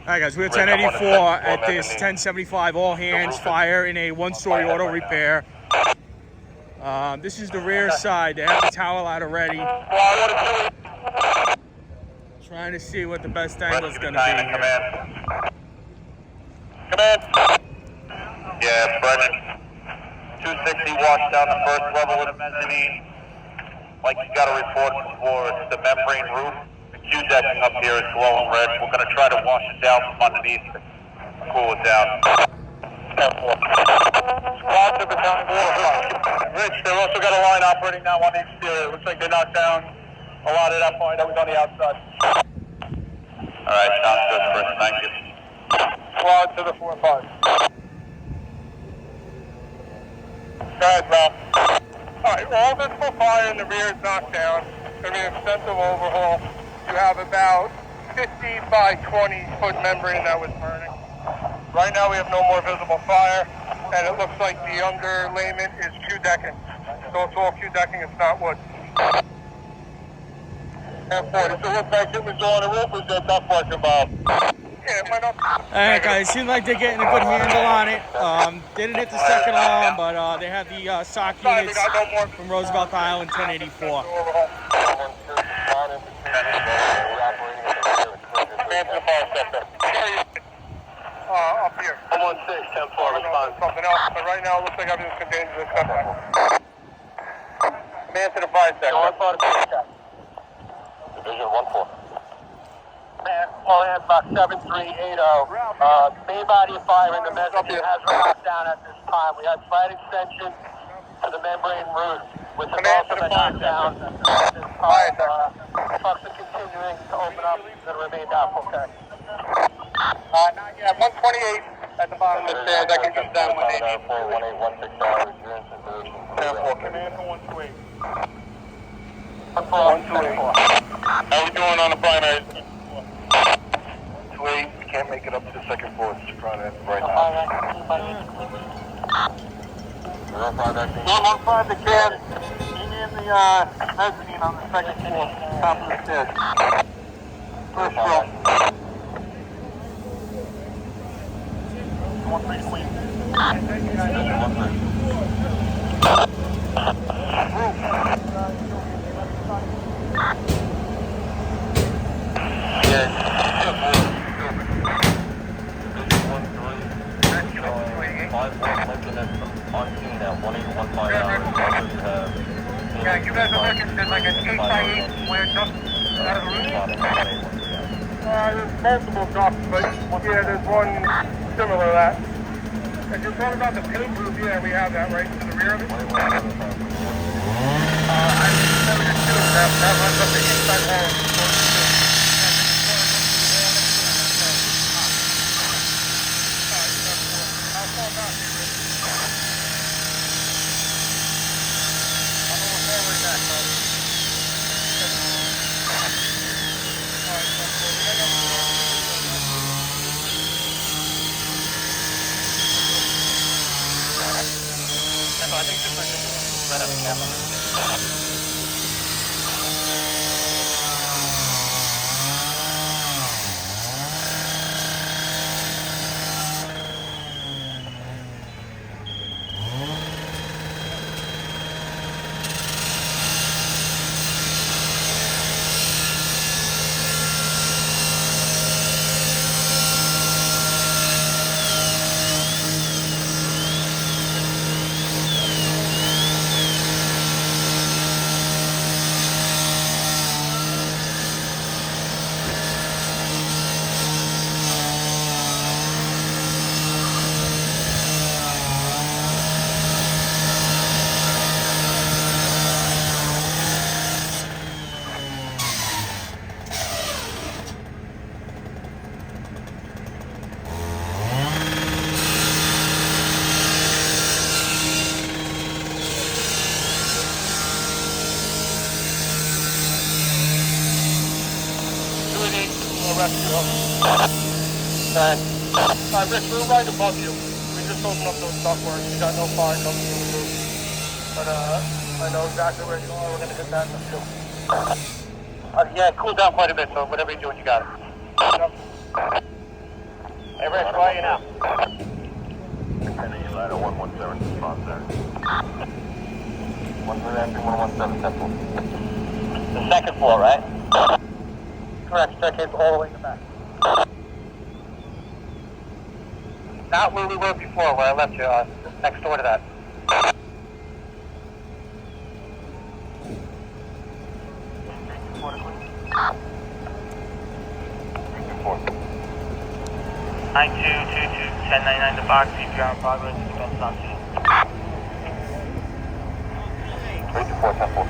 Alright guys, we're 1084 at this 1075 all hands fire in a one-story auto repair. This is the rear side. They have the towel out already. Trying to see what the best angle is going to be here. Command. Yeah, Brennan. 260 washed down the first level of the mezzanine. Like you got a report before, it's the membrane roof. The Q-decking up here is glowing red. We're going to try to wash it down from underneath to cool it down. 10-4. Squad to battalion 4. Rich, they've also got a line operating now on the exterior. Looks like they knocked down a lot of that point that was on the outside. Alright, sounds good, Chris. Thank you. Squad to the 4-5. Go ahead, Ralph. Alright, all visible fire in the rear is knocked down. There's going to be an extensive overhaul. You have about 50 by 20 foot membrane that was burning. Right now we have no more visible fire, and it looks like the underlayment is Q-decking. So it's all Q-decking, it's not wood. And 40, so what back it was on the roof was that duct work involved? Yeah, it might not. Alright guys, seems like they're getting a good handle on it. Didn't hit the second alarm, but they have the SOC units from Roosevelt Island 1084. Up here. 116, 10-4, respond. Something else, but right now it looks like everything's contained to this contact. Man to the fire sector. Division 1-4. Man, all hands about 7380. Main body of fire in the mezzanine has been knocked down at this time. We had slight extension to the membrane roof, which has also been knocked down at this time. Trucks are continuing to open up the remainder doubtful tech. Not yet. 128 at the bottom of the stairs. I can use that when they need. 10-4. Command for 128. 128. How we doing on the primary? 2-8. We can't make it up to the second floor. It's trying to right now. 115 the can. In the mezzanine on the second floor, top of the stairs. First row. 1-3 Queen. Yeah, you guys are looking at like an 8x8 square duct out of the roof? There's multiple ducts, but yeah, there's one similar to that. And you're talking about the paint roof, yeah, we have that right to the rear of it. I remember that runs up the inside wall. How far back is it? I'm almost all the way back, though. Alright, so we got I think this one just let up the camera. Alright, Rich, we're right above you. We just opened up those ductworks. You got no fire coming through the roof. But I know exactly where you are. We're going to hit that in the field. Yeah, cool down quite a bit, so whatever you're doing, you got it. Yep. Hey, Rich, where are you now? Kennedy ladder 117 response there. 117, 10-4. The second floor, right? Correct, staircase all the way in the back. Not where we were before, where I left you, next door to that. Nine two two two 1099 to box, CPR in progress, defense on scene. 324 10-4.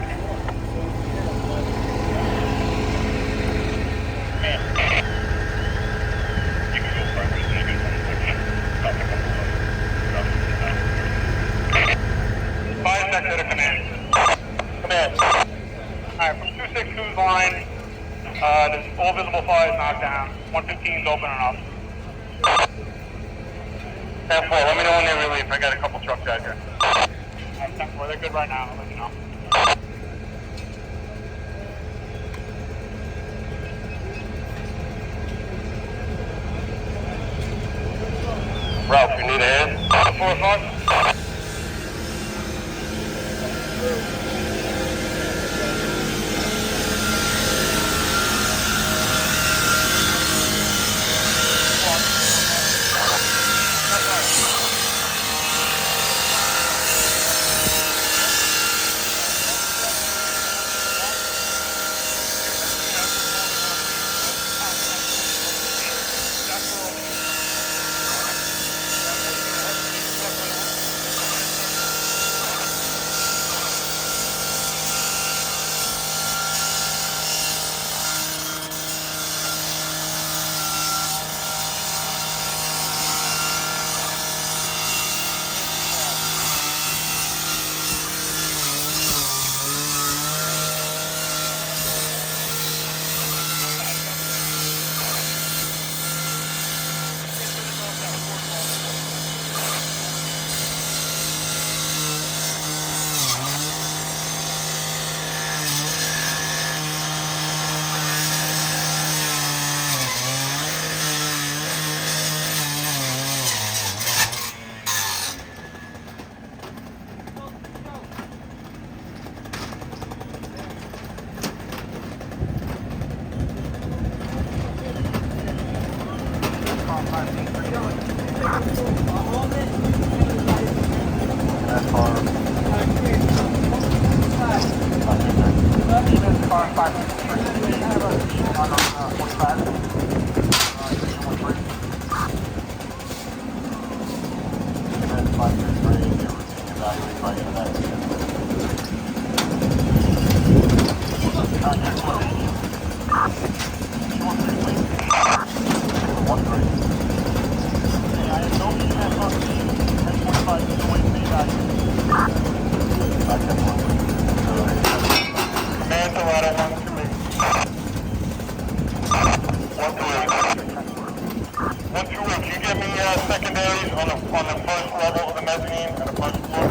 Fire sector to command. Command. Alright, from 262's line, there's all visible fires knocked down. 115's open and up. 10-4, let me know when they relieve. I got a couple trucks out here. Alright, 10-4, they're good right now. I'll let you know. Ralph, you need a hand? 4 o'clock? Secondaries on the first level of the mezzanine and the first floor.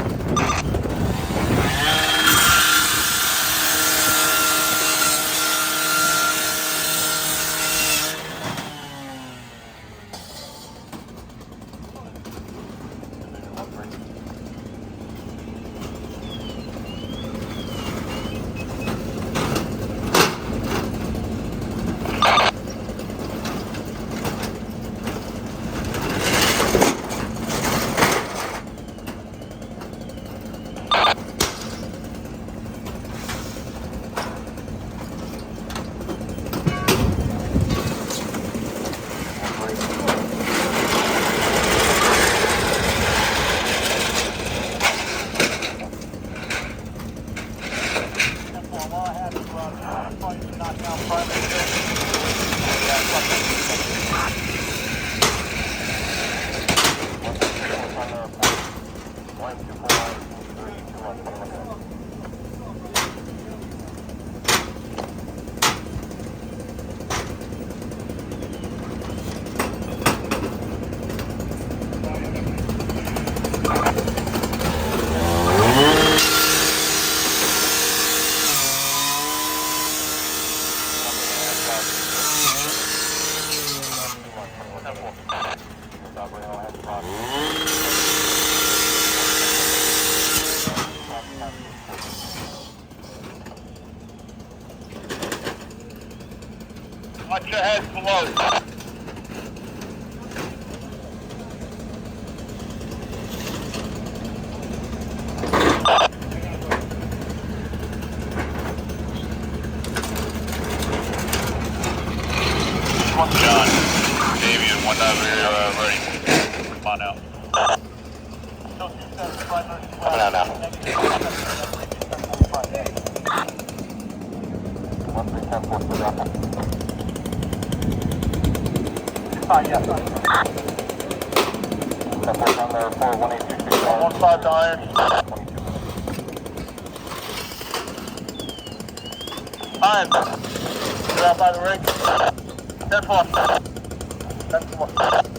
Simple. Watch your head below. John, Davian, 1 over ready. Come on out. Coming out now. 115 to iron. Iron. You're out by the rig. 10-4. 10-4.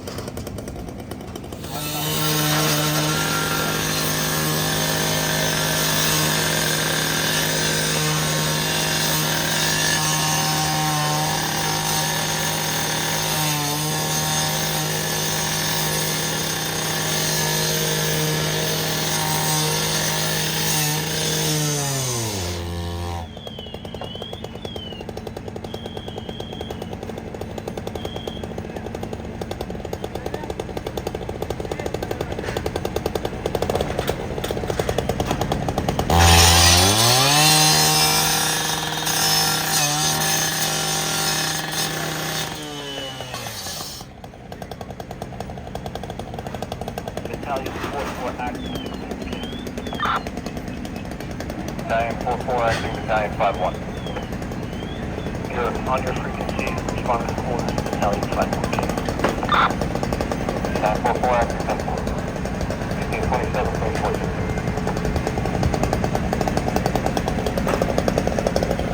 Battalion 44 acting. Battalion 44 acting, Battalion 51. You're on your frequency, respond to orders, Battalion 51. Battalion 44 acting, 10-4. 1527, 24.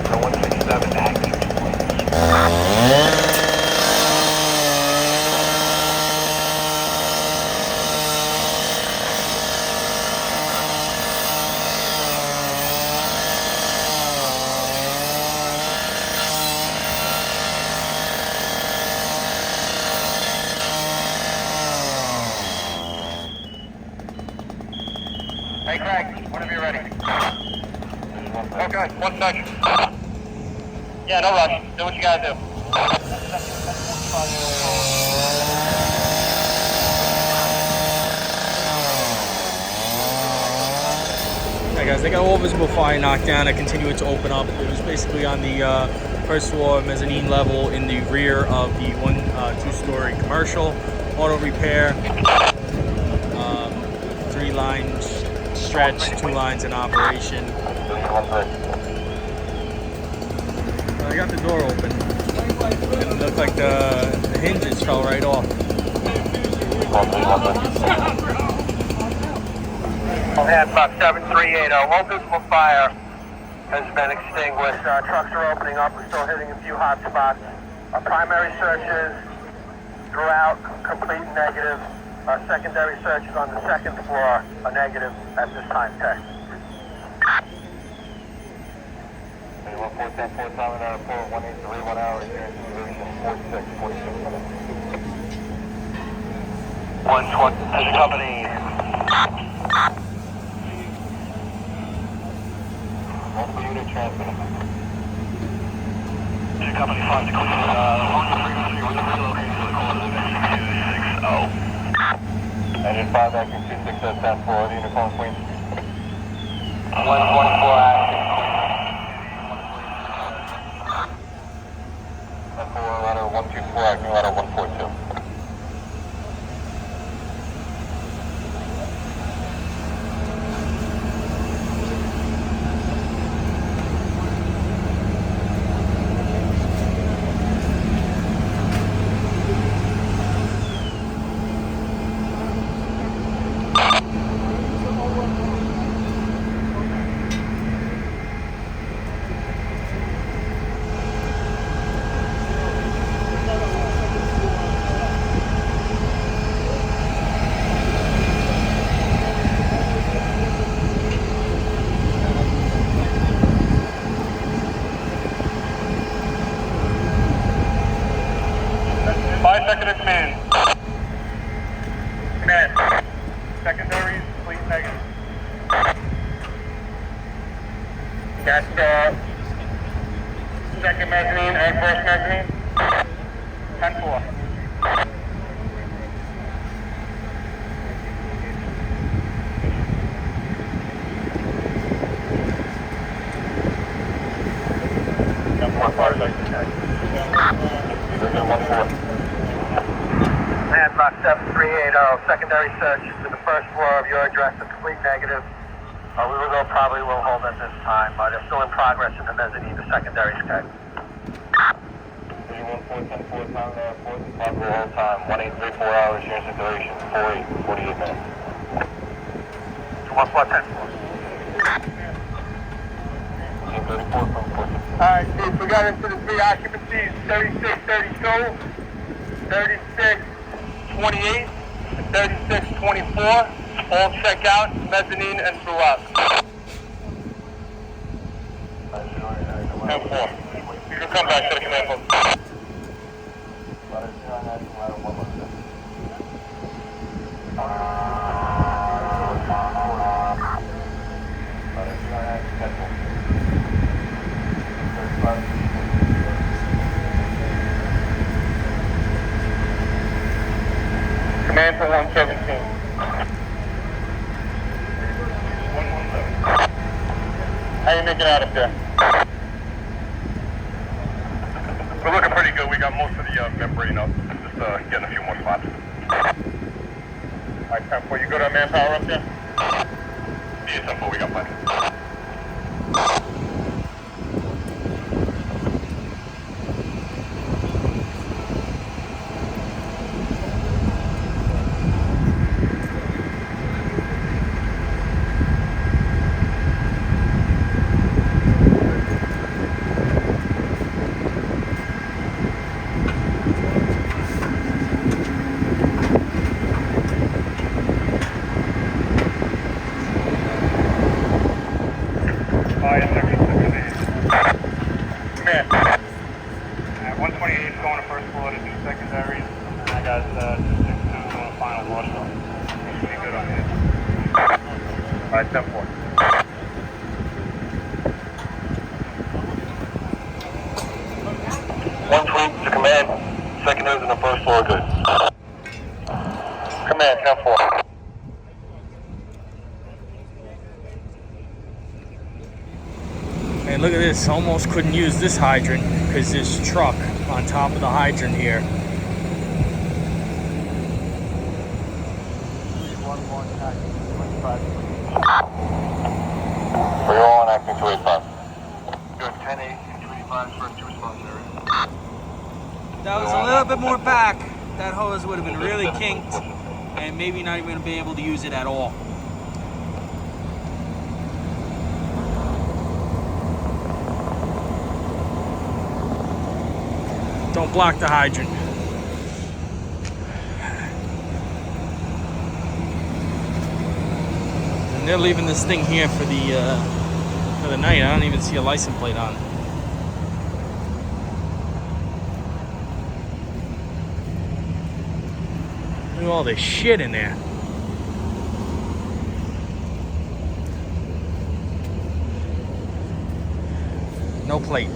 So 167 acting. Hey Craig, whenever you're ready. Okay, 1 second. Yeah, no rush. Do what you gotta do. Hey guys, they got all visible fire knocked down. I continue to open up. It was basically on the first floor mezzanine level in the rear of the 2-story commercial auto repair. 3 lines stretch, 2 lines in operation. I got the door open. It looked like the hinges fell right off. Hand box 7380. Low visible fire has been extinguished. Trucks are opening up. We're still hitting a few hot spots. Our primary searches throughout complete negative. Our secondary searches on the 2nd floor are negative at this time. Test. 1410 Tower 41831 hours here in version 46 minutes. 120 to the company. Multiple unit transmitting. To the company 5 to clear on the frequency with the relocation to the corner of 260. Engine 5 acting 26 10 for the uniform Queens. 124 acting. 10-4 ladder 124 acting ladder 142. Command. Secondaries, fleet negative. That's second mezzanine and first mezzanine. 10-4. Landmark 7380, secondary search to the first floor of your address is complete negative. We probably will hold at this time, but it's still in progress in the mezzanine, the secondary sky. 31-4-10-4, time there, 4th and possible all time, 1834 hours, your circulation, 48 minutes. 214-10-4. Alright, Chief, we got into the three occupancies, 3632, 3628, and 3624. All check out, mezzanine and throughout. 10-4. You can come back to the command post. Command for 117. 117. How you making out up there? We're looking pretty good. We got most of the membrane up. Just getting a few more spots. Alright, 10-4. You good on manpower up there? Yeah, 10-4. We got plenty. Command. 128 going to first floor to do secondaries, and I got 262 going to final wash up. Pretty good on here. Alright, 10-4. One tweet to command. Secondaries on the first floor, good. Command, 10-4. And look at this, almost couldn't use this hydrant because this truck on top of the hydrant here. We're all on acting 285. Good, 10-8, 285, first two response area. That was a little bit more back. That hose would have been really kinked and maybe not even be able to use it at all. Don't block the hydrant. And they're leaving this thing here for the night. I don't even see a license plate on it. Look at all this shit in there. No plate.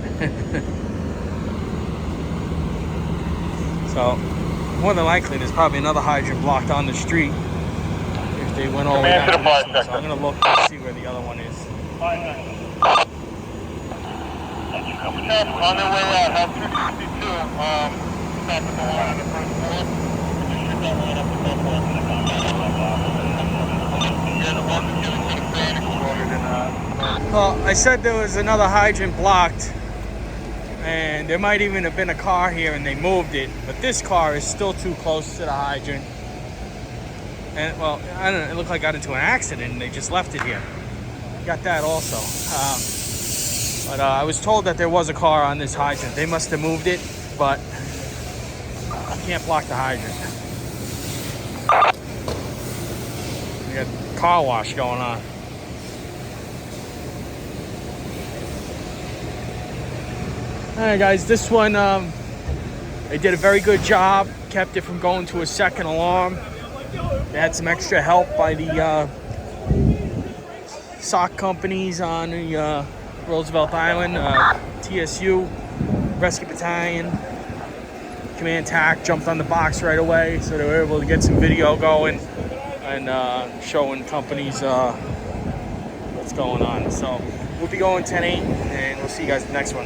So, more than likely, there's probably another hydrant blocked on the street if they went all the way down to this one. So I'm going to look and see where the other one is. On their way out, House 262, back to the line on the first floor. Just shoot that line up to Buffalo. Yeah, the one that's giving to the fan exploded in Well, I said there was another hydrant blocked. And there might even have been a car here and they moved it, but this car is still too close to the hydrant. And well, I don't know, it looked like I got into an accident and they just left it here. Got that also. But I was told that there was a car on this hydrant. They must have moved it, but I can't block the hydrant. We got car wash going on. Alright guys, this one, they did a very good job. Kept it from going to a second alarm. They had some extra help by the sock companies on the Roosevelt Island, TSU, Rescue Battalion, Command TAC jumped on the box right away, so they were able to get some video going and showing companies what's going on. So we'll be going 10-8, and we'll see you guys in the next one.